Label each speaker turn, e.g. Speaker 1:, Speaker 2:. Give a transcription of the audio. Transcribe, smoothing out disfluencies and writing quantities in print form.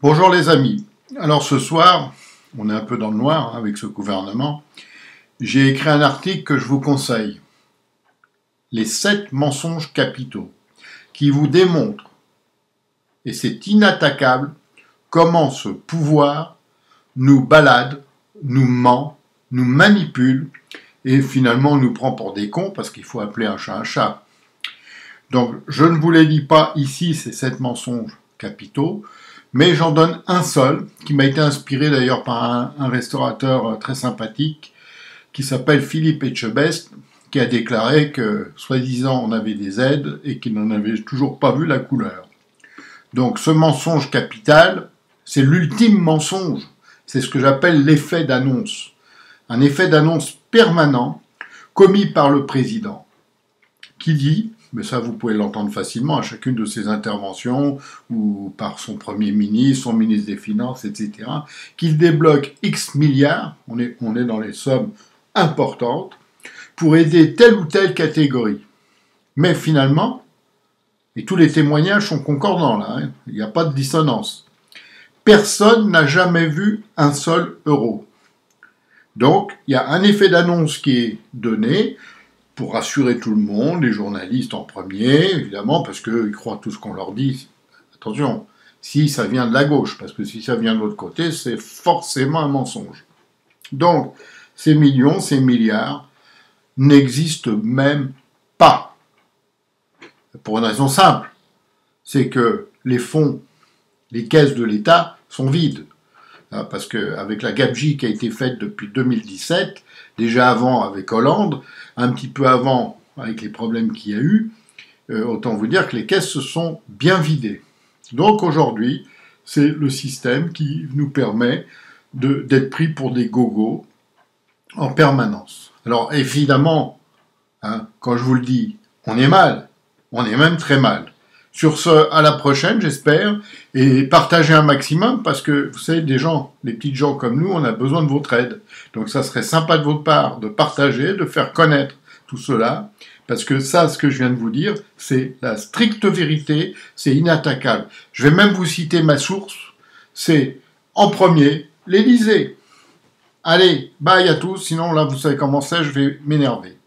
Speaker 1: Bonjour les amis. Alors ce soir, on est un peu dans le noir avec ce gouvernement. J'ai écrit un article que je vous conseille. Les 7 mensonges capitaux qui vous démontrent, et c'est inattaquable, comment ce pouvoir nous balade, nous ment, nous manipule et finalement nous prend pour des cons parce qu'il faut appeler un chat un chat. Donc je ne vous les dis pas ici, ces 7 mensonges capitaux, mais j'en donne un seul, qui m'a été inspiré d'ailleurs par un restaurateur très sympathique, qui s'appelle Philippe Etchebest, qui a déclaré que, soi-disant, on avait des aides et qu'il n'en avait toujours pas vu la couleur. Donc ce mensonge capital, c'est l'ultime mensonge. C'est ce que j'appelle l'effet d'annonce. Un effet d'annonce permanent commis par le président, qui dit, mais ça vous pouvez l'entendre facilement à chacune de ses interventions, ou par son Premier ministre, son ministre des Finances, etc., qu'il débloque X milliards, on est dans les sommes importantes, pour aider telle ou telle catégorie. Mais finalement, et tous les témoignages sont concordants là, hein, il n'y a pas de dissonance, personne n'a jamais vu un seul euro. Donc, il y a un effet d'annonce qui est donné, pour rassurer tout le monde, les journalistes en premier, évidemment, parce qu'ils croient tout ce qu'on leur dit. Attention, si ça vient de la gauche, parce que si ça vient de l'autre côté, c'est forcément un mensonge. Donc, ces millions, ces milliards n'existent même pas. Pour une raison simple, c'est que les fonds, les caisses de l'État sont vides. Parce qu'avec la gabegie qui a été faite depuis 2017, déjà avant avec Hollande, un petit peu avant avec les problèmes qu'il y a eu, autant vous dire que les caisses se sont bien vidées. Donc aujourd'hui, c'est le système qui nous permet d'être pris pour des gogos en permanence. Alors évidemment, quand je vous le dis, on est mal, on est même très mal. Sur ce, à la prochaine, j'espère, et partagez un maximum, parce que, vous savez, les petites gens comme nous, on a besoin de votre aide. Donc ça serait sympa de votre part de partager, de faire connaître tout cela, parce que ça, ce que je viens de vous dire, c'est la stricte vérité, c'est inattaquable. Je vais même vous citer ma source, c'est, en premier, l'Élysée. Allez, bye à tous, sinon là, vous savez comment c'est, je vais m'énerver.